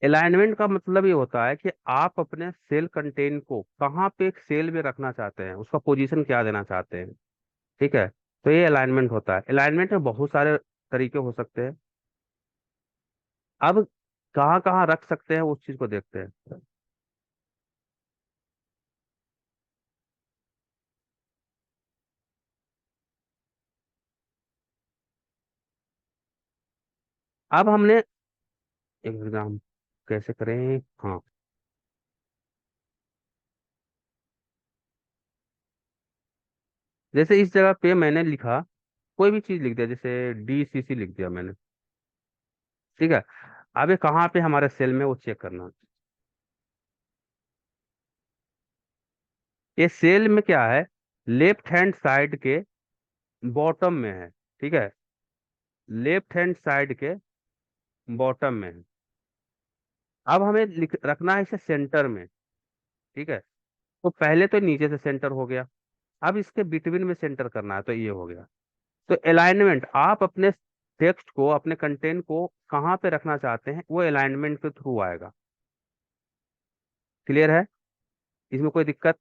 Alignment का मतलब ये होता है कि आप अपने सेल कंटेंट को कहाँ पे एक सेल में रखना चाहते हैं, उसका पोजीशन क्या देना चाहते हैं। ठीक है, तो ये अलाइनमेंट होता है। अलाइनमेंट में बहुत सारे तरीके हो सकते हैं। अब कहाँ कहाँ रख सकते हैं उस चीज को देखते हैं। अब हमने एग्जाम कैसे करें, हाँ। जैसे इस जगह पे मैंने लिखा, कोई भी चीज लिख दिया, जैसे DCC लिख दिया मैंने। ठीक है, अब ये कहाँ पे हमारे सेल में वो चेक करना है। ये सेल में क्या है, लेफ्ट हैंड साइड के बॉटम में है। ठीक है, लेफ्ट हैंड साइड के बॉटम में है। अब हमें रखना है इसे सेंटर में। ठीक है, तो पहले तो नीचे से सेंटर हो गया, अब इसके बिटवीन में सेंटर करना है, तो ये हो गया। तो अलाइनमेंट, आप अपने टेक्स्ट को, अपने कंटेंट को कहाँ पे रखना चाहते हैं, वो अलाइनमेंट के थ्रू आएगा। क्लियर है, इसमें कोई दिक्कत।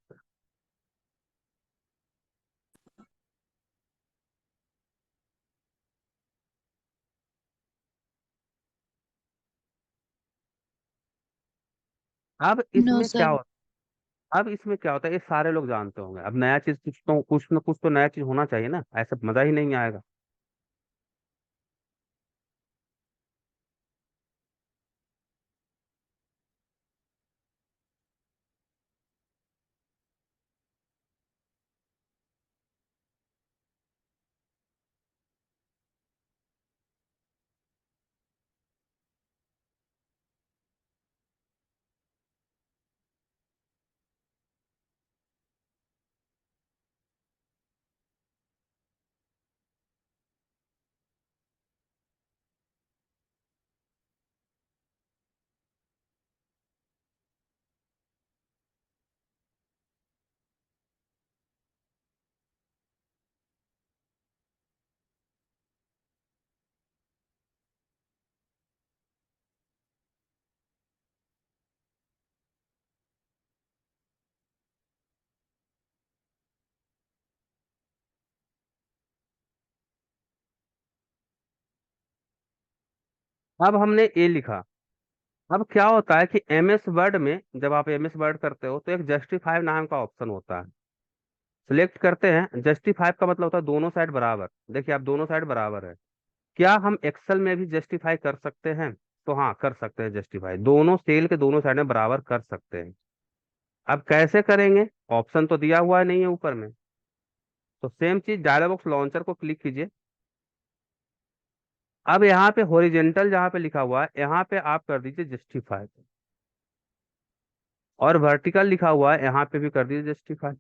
अब नो इसमें क्या सर। होता अब इसमें क्या होता है, ये सारे लोग जानते होंगे। अब नया चीज कुछ न कुछ तो नया चीज होना चाहिए ना, ऐसा मजा ही नहीं आएगा। अब हमने ए लिखा। अब क्या होता है कि MS वर्ड में, जब आप MS वर्ड करते हो तो एक जस्टिफाई नाम का ऑप्शन होता है। सिलेक्ट करते हैं, जस्टिफाई का मतलब होता है दोनों साइड बराबर। देखिए, आप दोनों साइड बराबर है। क्या हम एक्सेल में भी जस्टिफाई कर सकते हैं? तो हाँ, कर सकते हैं जस्टिफाई, दोनों सेल के दोनों साइड में बराबर कर सकते हैं। अब कैसे करेंगे, ऑप्शन तो दिया हुआ है नहीं है ऊपर में। तो सेम चीज, डायलॉग बॉक्स लॉन्चर को क्लिक कीजिए। अब यहाँ पे हॉरिजेंटल जहाँ पे लिखा हुआ है, यहाँ पे आप कर दीजिए जस्टिफाई। और वर्टिकल लिखा हुआ है, यहाँ पे भी कर दीजिए जस्टिफाई।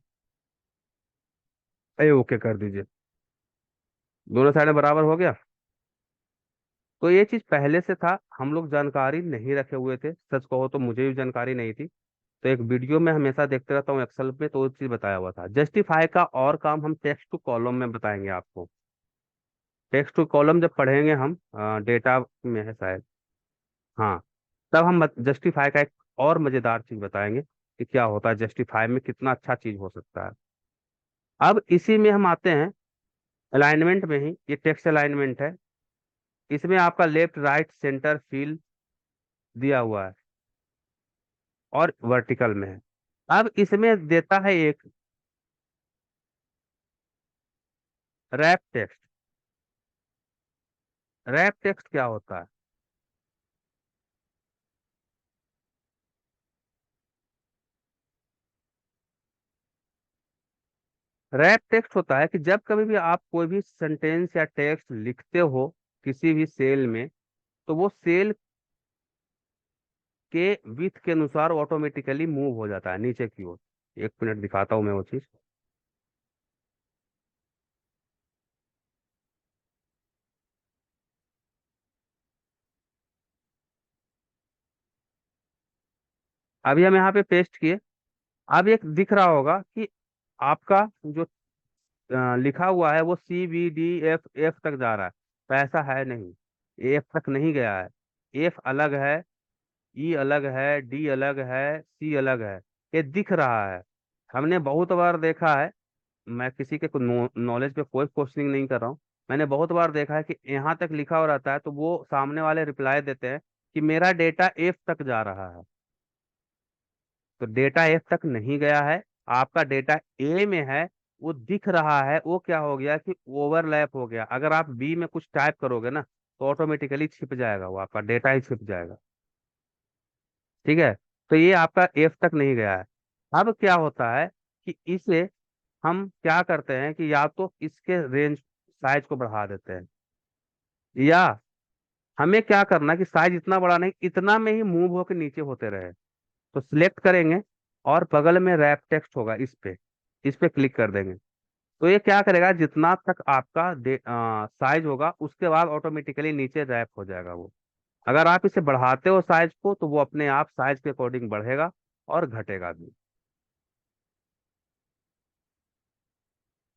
ए ओके कर दीजिए, दोनों साइड बराबर हो गया। तो ये चीज पहले से था, हम लोग जानकारी नहीं रखे हुए थे, सच कहो तो मुझे भी जानकारी नहीं थी। तो एक वीडियो में हमेशा देखते रहता हूँ एक्सेल में, तो वो चीज बताया हुआ था। जस्टिफाई का और काम हम टेक्स्ट टू कॉलम में बताएंगे आपको। टेक्स्ट टू कॉलम जब पढ़ेंगे हम, डेटा में है शायद, हाँ, तब हम जस्टिफाई का एक और मजेदार चीज बताएंगे कि क्या होता है जस्टिफाई में, कितना अच्छा चीज हो सकता है। अब इसी में हम आते हैं अलाइनमेंट में ही। ये टेक्स्ट अलाइनमेंट है, इसमें आपका लेफ्ट राइट सेंटर फील दिया हुआ है, और वर्टिकल में है। अब इसमें देता है एक रैप टेक्स्ट। रैप टेक्स्ट क्या होता है? रैप टेक्स्ट होता है कि जब कभी भी आप कोई भी सेंटेंस या टेक्स्ट लिखते हो किसी भी सेल में, तो वो सेल के विथ के अनुसार ऑटोमेटिकली मूव हो जाता है नीचे की ओर। एक मिनट दिखाता हूँ मैं वो चीज। अभी हम यहाँ पे पेस्ट किए। अब एक दिख रहा होगा कि आपका जो लिखा हुआ है वो CBDFF तक जा रहा है। तो ऐसा है नहीं, एफ तक नहीं गया है, एफ अलग है, ई अलग है, डी अलग है, सी अलग है, ये दिख रहा है। हमने बहुत बार देखा है, मैं किसी के नॉलेज पे कोई क्वेश्चनिंग नहीं कर रहा हूँ। मैंने बहुत बार देखा है कि यहाँ तक लिखा हो रहता है तो वो सामने वाले रिप्लाई देते हैं कि मेरा डेटा एफ तक जा रहा है। तो डेटा एफ तक नहीं गया है, आपका डेटा ए में है, वो दिख रहा है। वो क्या हो गया कि ओवरलैप हो गया। अगर आप बी में कुछ टाइप करोगे ना तो ऑटोमेटिकली छिप जाएगा, वो आपका डेटा ही छिप जाएगा। ठीक है। तो ये आपका एफ तक नहीं गया है। अब क्या होता है कि इसे हम क्या करते हैं कि या तो इसके रेंज साइज को बढ़ा देते हैं, या हमें क्या करना है कि साइज इतना बड़ा नहीं, इतना में ही मूव होकर नीचे होते रहे। तो सिलेक्ट करेंगे और बगल में रैप टेक्स्ट होगा, इस पे क्लिक कर देंगे। तो ये क्या करेगा, जितना तक आपका साइज होगा उसके बाद ऑटोमेटिकली नीचे रैप हो जाएगा वो। अगर आप इसे बढ़ाते हो साइज को तो वो अपने आप साइज के अकॉर्डिंग बढ़ेगा और घटेगा भी।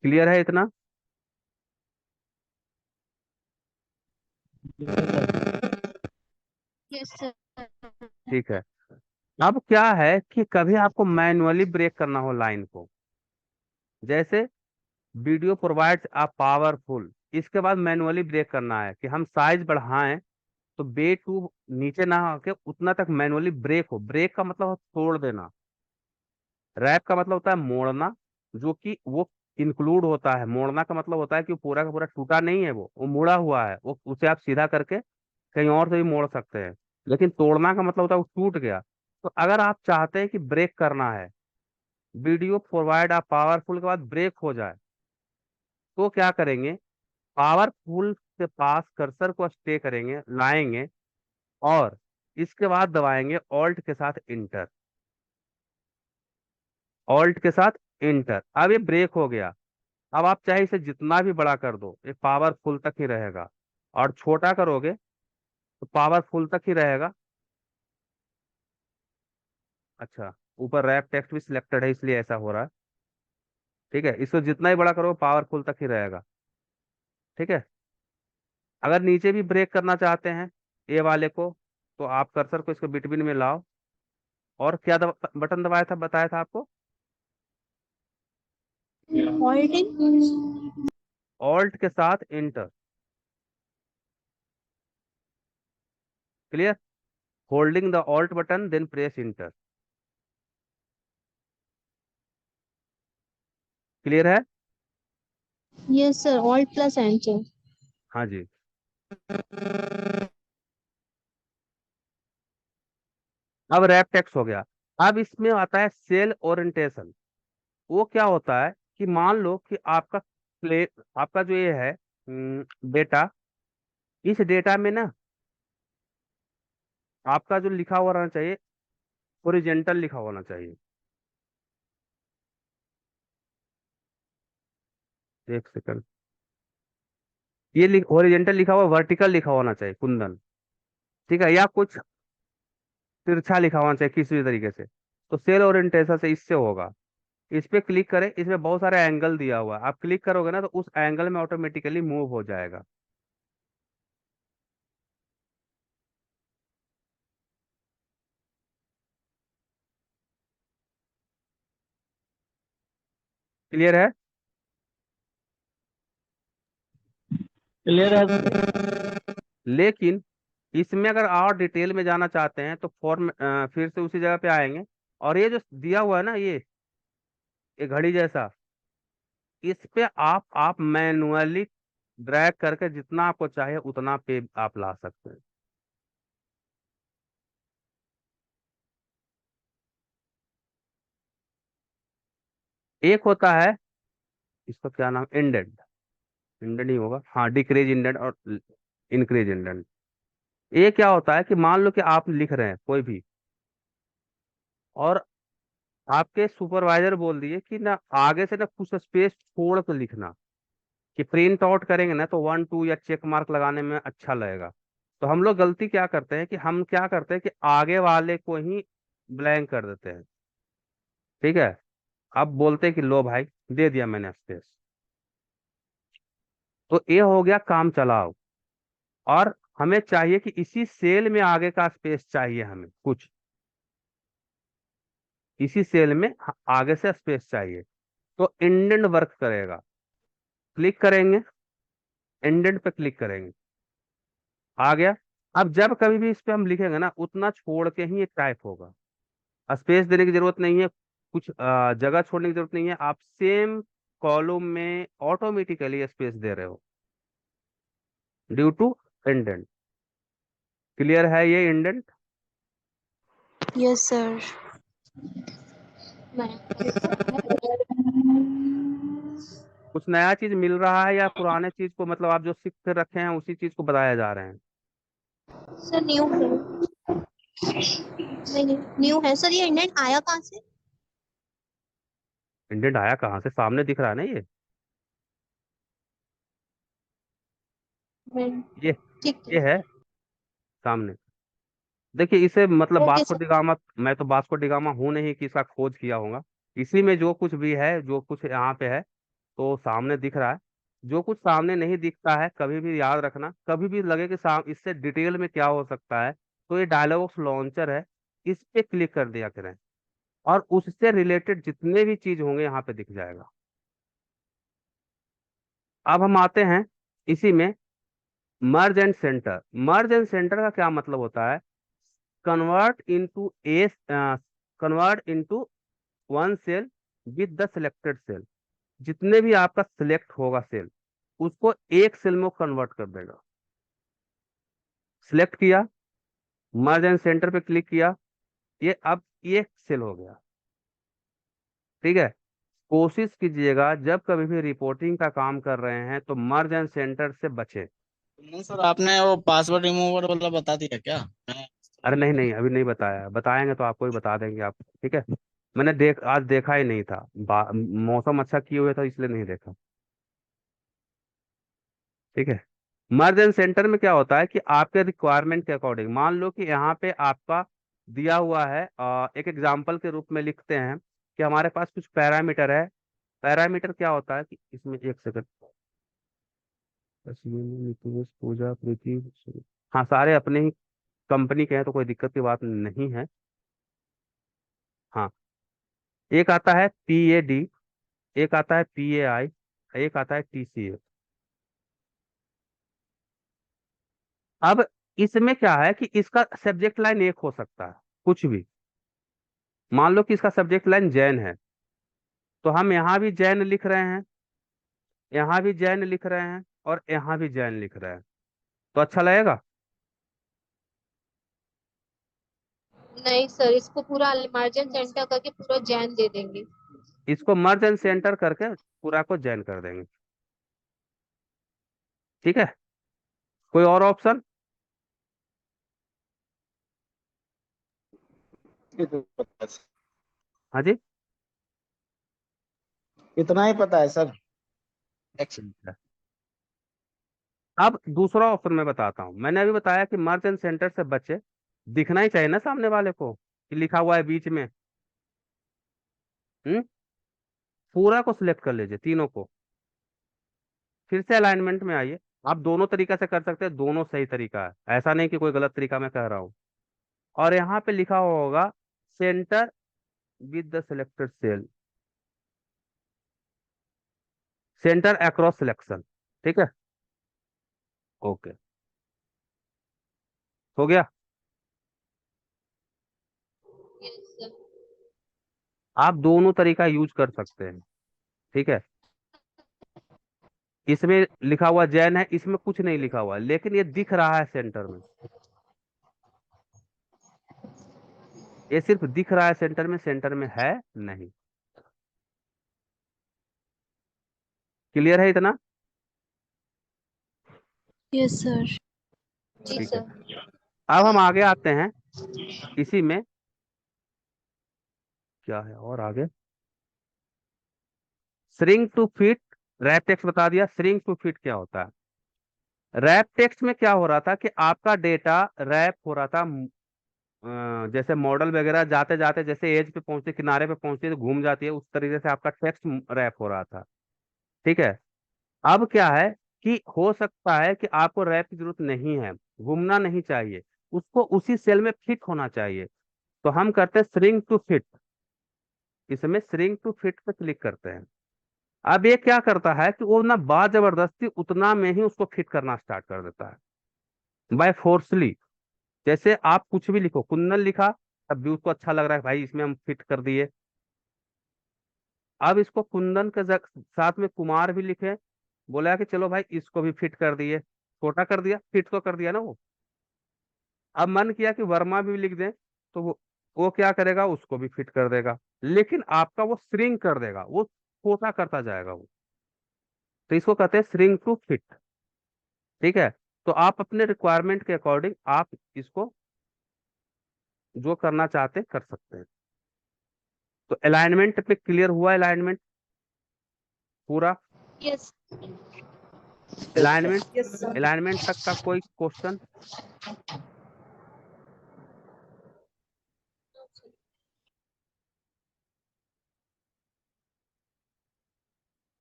क्लियर है इतना? Yes sir. ठीक है। अब क्या है कि कभी आपको मैनुअली ब्रेक करना हो लाइन को, जैसे वीडियो प्रोवाइड्स आ पावरफुल, इसके बाद मैनुअली ब्रेक करना है कि हम साइज बढ़ाएं तो बे टू नीचे ना आके उतना तक मैनुअली ब्रेक हो। ब्रेक का मतलब हो तोड़ देना, रैप का मतलब होता है मोड़ना, जो कि वो इंक्लूड होता है। मोड़ना का मतलब होता है कि वो पूरा का पूरा टूटा नहीं है, वो मुड़ा हुआ है, वो उसे आप सीधा करके कहीं और से भी मोड़ सकते हैं। लेकिन तोड़ना का मतलब होता है वो टूट गया। तो अगर आप चाहते हैं कि ब्रेक करना है, वीडियो प्रोवाइड आप पावरफुल के बाद ब्रेक हो जाए, तो क्या करेंगे, पावरफुल के पास कर्सर को स्टे करेंगे, लाएंगे, और इसके बाद दबाएंगे ऑल्ट के साथ इंटर। ऑल्ट के साथ इंटर, अब ये ब्रेक हो गया। अब आप चाहे इसे जितना भी बड़ा कर दो ये पावरफुल तक ही रहेगा, और छोटा करोगे तो पावरफुल तक ही रहेगा। अच्छा, ऊपर रैप टेक्स्ट भी सिलेक्टेड है इसलिए ऐसा हो रहा है। ठीक है, इसको जितना ही बड़ा करोगे पावरफुल तक ही रहेगा। ठीक है। अगर नीचे भी ब्रेक करना चाहते हैं ए वाले को, तो आप कर्सर को इसको बिटवीन में लाओ, और क्या बटन दबाया था, बताया था आपको? ऑल्ट। ऑल्ट के साथ enter. Clear? Holding the alt button then press enter. Clear है? Yes sir, alt plus enter. हाँ जी। अब रैप टेक्स्ट हो गया। अब इसमें आता है सेल ओरिएंटेशन। वो क्या होता है कि मान लो कि आपका प्ले आपका जो ये है डेटा, इस डेटा में ना आपका जो लिखा हुआ रहना चाहिए, ओरिजेंटल लिखा होना चाहिए। एक सेकंड, ये ओरिजेंटल लिखा हुआ, वर्टिकल लिखा होना चाहिए कुंदन। ठीक है, या कुछ तिरछा लिखा होना चाहिए किसी भी तरीके से। तो सेल ओरिएंटेशन से इससे होगा। इस पे क्लिक करें, इसमें बहुत सारे एंगल दिया हुआ है, आप क्लिक करोगे ना तो उस एंगल में ऑटोमेटिकली मूव हो जाएगा। क्लियर है? क्लियर है सर। लेकिन इसमें अगर और डिटेल में जाना चाहते हैं तो फॉर्म फिर से उसी जगह पे आएंगे, और ये जो दिया हुआ है ना, ये घड़ी जैसा, इस पे आप मैनुअली ड्रैग करके जितना आपको चाहिए उतना पे आप ला सकते हैं। एक होता है, इसका क्या नाम, इंडेंट। इंडेंट ही होगा, हाँ, डिक्रीज इंडेंट और इंक्रीज इंडेंट। ये क्या होता है कि मान लो कि आप लिख रहे हैं कोई भी, और आपके सुपरवाइजर बोल दिए कि ना आगे से ना कुछ स्पेस छोड़ कर लिखना, कि प्रिंट आउट करेंगे ना तो 1 2 या चेक मार्क लगाने में अच्छा लगेगा। तो हम लोग गलती क्या करते हैं कि हम क्या करते हैं कि आगे वाले को ही ब्लैंक कर देते हैं। ठीक है। अब बोलते हैं कि लो भाई, दे दिया मैंने स्पेस। तो ये हो गया काम चलाओ। और हमें चाहिए कि इसी सेल में आगे का स्पेस चाहिए, हमें कुछ इसी सेल में आगे से स्पेस चाहिए। तो इंडेंट वर्क करेगा। क्लिक करेंगे, इंडेंट पे क्लिक करेंगे, आ गया। अब जब कभी भी इस पे हम लिखेंगे ना, उतना छोड़ के ही ये टाइप होगा। स्पेस देने की जरूरत नहीं है, कुछ जगह छोड़ने की जरूरत नहीं है। आप सेम कॉलम में ऑटोमेटिकली स्पेस दे रहे हो ड्यू टू इंडेंट। क्लियर है ये इंडेंट? Yes sir. कुछ नया चीज मिल रहा है या पुराने चीज को, मतलब आप जो सीख कर रखे हैं उसी चीज को बताया जा रहे हैं? सर न्यू है। नहीं, न्यू है सर। ये इंडेंट आया कहाँ से? इंडेंट आया कहाँ से? सामने दिख रहा है ना ये। ये ठीक ये है। है सामने। देखिए इसे मतलब ओके वास्को सर। डिगामा, मैं तो वास्को डिगामा हूं नहीं कि इसका खोज किया होगा। इसी में जो कुछ भी है, जो कुछ यहाँ पे है, तो सामने दिख रहा है। जो कुछ सामने नहीं दिखता है, कभी भी याद रखना, कभी भी लगे कि इससे डिटेल में क्या हो सकता है, तो ये डायलॉग्स लॉन्चर है, इस पे क्लिक कर दिया करें, और उससे रिलेटेड जितने भी चीज होंगे यहाँ पे दिख जाएगा। अब हम आते हैं इसी में merge and center. Merge and center का क्या मतलब होता है? Convert into a convert into one cell with the selected cell. जितने भी आपका सिलेक्ट होगा सेल, उसको एक सेल में कन्वर्ट कर देगा। सिलेक्ट किया, मर्ज एंड सेंटर पे क्लिक किया, ये अब एक सेल हो गया। ठीक है। कोशिश कीजिएगा जब कभी भी रिपोर्टिंग का काम कर रहे हैं तो मर्ज एंड सेंटर से बचे। नहीं सर, आपने वो पासवर्ड रिमूवर वाला बता दिया क्या? मैं अरे नहीं नहीं, अभी नहीं बताया, बताएंगे तो आपको भी बता देंगे आप। ठीक है। मैंने आज देखा ही नहीं था, मौसम अच्छा किए हुए था इसलिए नहीं देखा। ठीक है। मर्ज एंड सेंटर में क्या होता है कि आपके रिक्वायरमेंट के अकॉर्डिंग, मान लो कि यहाँ पे आपका दिया हुआ है, एक एग्जांपल के रूप में लिखते हैं कि हमारे पास कुछ पैरामीटर है। पैरामीटर क्या होता है कि इसमें, एक सेकंड, अश्विनी, नितेश, पूजा, प्रीति, हाँ सारे अपने ही कंपनी के हैं, तो कोई दिक्कत की बात नहीं है। हाँ, एक आता है PAD, एक आता है PAI, एक आता है TCA। अब इसमें क्या है कि इसका सब्जेक्ट लाइन एक हो सकता है, कुछ भी। मान लो कि इसका सब्जेक्ट लाइन जैन है, तो हम यहाँ भी जैन लिख रहे हैं, यहाँ भी जैन लिख रहे हैं, और यहाँ भी जैन लिख रहे हैं, तो अच्छा लगेगा? नहीं सर, इसको पूरा मार्जिन सेंटर करके पूरा जैन दे देंगे। इसको मर्ज एंड सेंटर करके पूरा को जैन कर देंगे। ठीक है। कोई और ऑप्शन? हाँ जी। इतना ही पता है सर। ठीक है। अब दूसरा ऑप्शन मैं बताता हूँ। मैंने अभी बताया कि मर्ज एंड सेंटर से बचे, दिखना ही चाहिए ना सामने वाले को कि लिखा हुआ है बीच में। हम्म पूरा को सिलेक्ट कर लीजिए, तीनों को। फिर से अलाइनमेंट में आइए। आप दोनों तरीका से कर सकते हैं, दोनों सही तरीका है, ऐसा नहीं कि कोई गलत तरीका मैं कह रहा हूँ। और यहाँ पे लिखा हुआ होगा center with the selected cell, center across selection. ठीक है। ओके, हो गया। Yes sir. आप दोनों तरीका यूज कर सकते हैं। ठीक है। इसमें लिखा हुआ जैन है, इसमें कुछ नहीं लिखा हुआ, लेकिन ये दिख रहा है सेंटर में। ये सिर्फ दिख रहा है सेंटर में, सेंटर में है नहीं। क्लियर है इतना? Yes sir. जी ठीक है। सर। अब हम आगे आते हैं इसी में। क्या है और आगे? Shrink to fit wrap text बता दिया। श्रिंक टू फिट क्या होता है? रैप टेक्स्ट में क्या हो रहा था कि आपका डेटा रैप हो रहा था, जैसे मॉडल वगैरह जाते जाते जैसे एज पे पहुंचते, किनारे पे पहुंचती है तो घूम जाती है, उस तरीके से आपका टेक्स्ट रैप हो रहा था। ठीक है। अब क्या है कि हो सकता है कि आपको रैप की जरूरत नहीं है, घूमना नहीं चाहिए, उसको उसी सेल में फिट होना चाहिए। तो हम करते हैं श्रिंक टू फिट, इसमें श्रिंक टू फिट पे क्लिक करते हैं। अब ये क्या करता है कि वो ना जबरदस्ती उतना में ही उसको फिट करना स्टार्ट कर देता है, बाय फोर्सली। जैसे आप कुछ भी लिखो, कुंदन लिखा, तब भी उसको अच्छा लग रहा है, भाई इसमें हम फिट कर दिए। अब इसको कुंदन के साथ में कुमार भी लिखे, बोला कि चलो भाई इसको भी फिट कर दिए, छोटा कर दिया, फिट तो कर दिया ना वो। अब मन किया कि वर्मा भी लिख दें, तो वो क्या करेगा, उसको भी फिट कर देगा, लेकिन आपका वो श्रिंक कर देगा, वो छोटा करता जाएगा वो। तो इसको कहते हैं श्रिंक टू फिट। ठीक है, तो आप अपने रिक्वायरमेंट के अकॉर्डिंग आप इसको जो करना चाहते हैं कर सकते हैं। तो अलाइनमेंट पे क्लियर हुआ, अलाइनमेंट पूरा, yes. Alignment, yes sir. Alignment तक का कोई क्वेश्चन?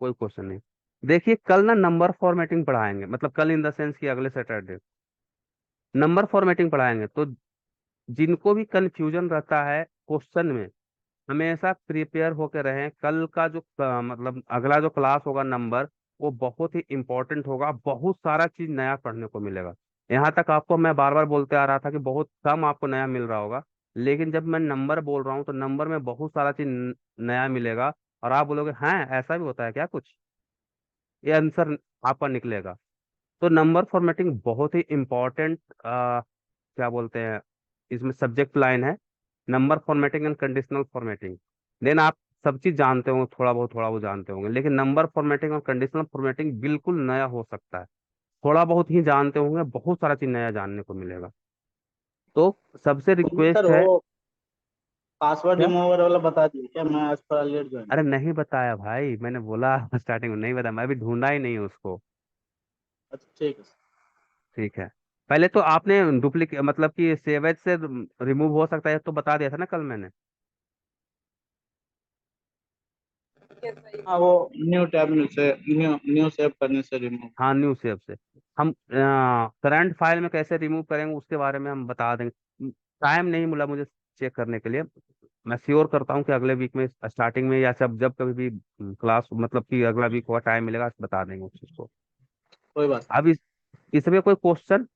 कोई क्वेश्चन नहीं। देखिए कल ना नंबर फॉर्मेटिंग पढ़ाएंगे, मतलब कल इन द सेंस कि अगले सैटरडे नंबर फॉर्मेटिंग पढ़ाएंगे। तो जिनको भी कंफ्यूजन रहता है क्वेश्चन में, हमेशा प्रिपेयर होकर रहें। कल का जो मतलब अगला जो क्लास होगा नंबर, वो बहुत ही इंपॉर्टेंट होगा, बहुत सारा चीज नया पढ़ने को मिलेगा। यहाँ तक आपको मैं बार बार बोलते आ रहा था कि बहुत कम आपको नया मिल रहा होगा, लेकिन जब मैं नंबर बोल रहा हूँ तो नंबर में बहुत सारा चीज नया मिलेगा। और आप बोलोगे हाँ ऐसा भी होता है क्या कुछ, ये आंसर आपका निकलेगा। तो नंबर फॉर्मेटिंग बहुत ही इंपॉर्टेंट क्या बोलते हैं, इसमें सब्जेक्ट लाइन है, number formatting and conditional formatting. Then आप सब चीज जानते होंगे, थोड़ा बहुत जानते होंगे, लेकिन नंबर फॉर्मेटिंग और कंडीशनल फॉर्मेटिंग बिल्कुल नया हो सकता है। थोड़ा बहुत ही जानते होंगे, बहुत सारा चीज नया जानने को मिलेगा। तो सबसे सर रिक्वेस्ट है। वो पासवर्ड क्या? रिमूवर वाला बता दिए क्या? मैं आज थोड़ा लेट ज्वाइन अरे किया। नहीं बताया भाई, मैंने बोला स्टार्टिंग में नहीं बताया, मैं अभी ढूंढा ही नहीं उसको। अच्छा ठीक है ठीक है, पहले तो आपने डुप्लीकेट मतलब कि सेवेज से रिमूव हो सकता है तो बता दिया था ना कल मैंने। हाँ वो न्यू टैब में से न्यू न्यू सेव करने से रिमूव। हाँ न्यू सेव से। हम करंट फाइल में कैसे रिमूव करेंगे उसके बारे में हम बता देंगे। टाइम नहीं मिला मुझे चेक करने के लिए। मैं श्योर करता हूँ कि अगले वीक में स्टार्टिंग में या जब जब कभी भी क्लास मतलब कि अगला वीक हुआ टाइम मिलेगा बता देंगे उस चीज को। कोई बात अब इसमें कोई क्वेश्चन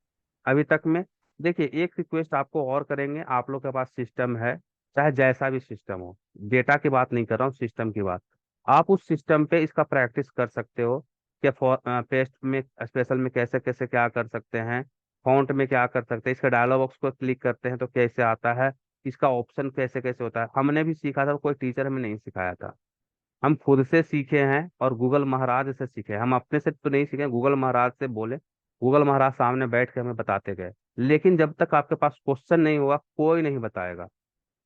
अभी तक में? देखिए एक रिक्वेस्ट आपको और करेंगे, आप लोग के पास सिस्टम है, चाहे जैसा भी सिस्टम हो, डेटा की बात नहीं कर रहा हूँ, सिस्टम की बात। आप उस सिस्टम पे इसका प्रैक्टिस कर सकते हो कि पेस्ट में स्पेशल में कैसे कैसे क्या कर सकते हैं, फॉन्ट में क्या कर सकते हैं, इसका डायलॉग बॉक्स को क्लिक करते हैं तो कैसे आता है, इसका ऑप्शन कैसे कैसे होता है। हमने भी सीखा था, कोई टीचर हमें नहीं सिखाया था, हम खुद से सीखे हैं और गूगल महाराज से सीखे हैं। हम अपने से तो नहीं सीखे, गूगल महाराज से बोले, गूगल महाराज सामने बैठ के हमें बताते गए। लेकिन जब तक आपके पास क्वेश्चन नहीं होगा कोई नहीं बताएगा।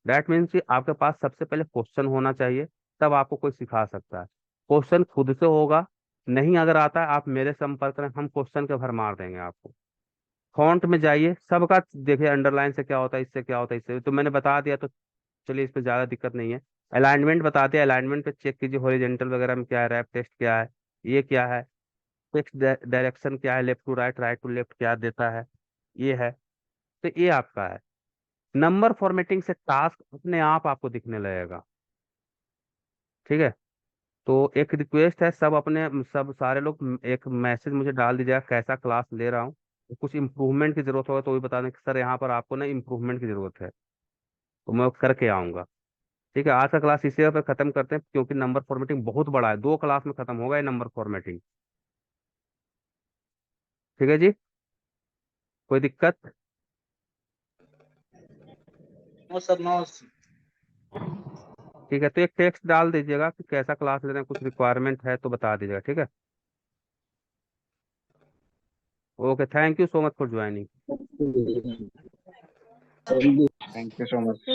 दैट मीन्स कि आपके पास सबसे पहले क्वेश्चन होना चाहिए, तब आपको कोई सिखा सकता है। क्वेश्चन खुद से होगा, नहीं अगर आता है आप मेरे संपर्क करें, हम क्वेश्चन के भर मार देंगे आपको। फॉन्ट में जाइए, सबका देखिए अंडरलाइन से क्या होता है, इससे क्या होता है, इससे तो मैंने बता दिया, तो चलिए इस पे ज्यादा दिक्कत नहीं है। अलाइनमेंट बताते हैं, अलाइनमेंट पे चेक कीजिए हॉरिजेंटल वगैरह में क्या है, रैप टेस्ट क्या है, ये क्या है, टेक्स्ट डायरेक्शन क्या है, left to right, right to left क्या देता है, ये है। तो ये आपका है। नंबर फॉर्मेटिंग से टास्क अपने आप आपको दिखने लगेगा। ठीक है, तो एक रिक्वेस्ट है, सब अपने सब सारे लोग एक मैसेज मुझे डाल दीजिएगा कैसा क्लास ले रहा हूँ। कुछ इम्प्रूवमेंट की जरूरत होगा तो भी बता दें कि सर यहाँ पर आपको ना इम्प्रूवमेंट की जरूरत है, तो मैं वो करके आऊंगा। ठीक है, आज का क्लास इसी पर खत्म करते हैं, क्योंकि नंबर फॉर्मेटिंग बहुत बड़ा है, 2 क्लास में खत्म होगा ये नंबर फॉर्मेटिंग। ठीक है जी, कोई दिक्कत? No sir no. ठीक है, तो एक टेक्स्ट डाल दीजिएगा कि कैसा क्लास ले रहे हैं, कुछ रिक्वायरमेंट है तो बता दीजिएगा। ठीक है, okay, thank you so much for joining. Thank you so much.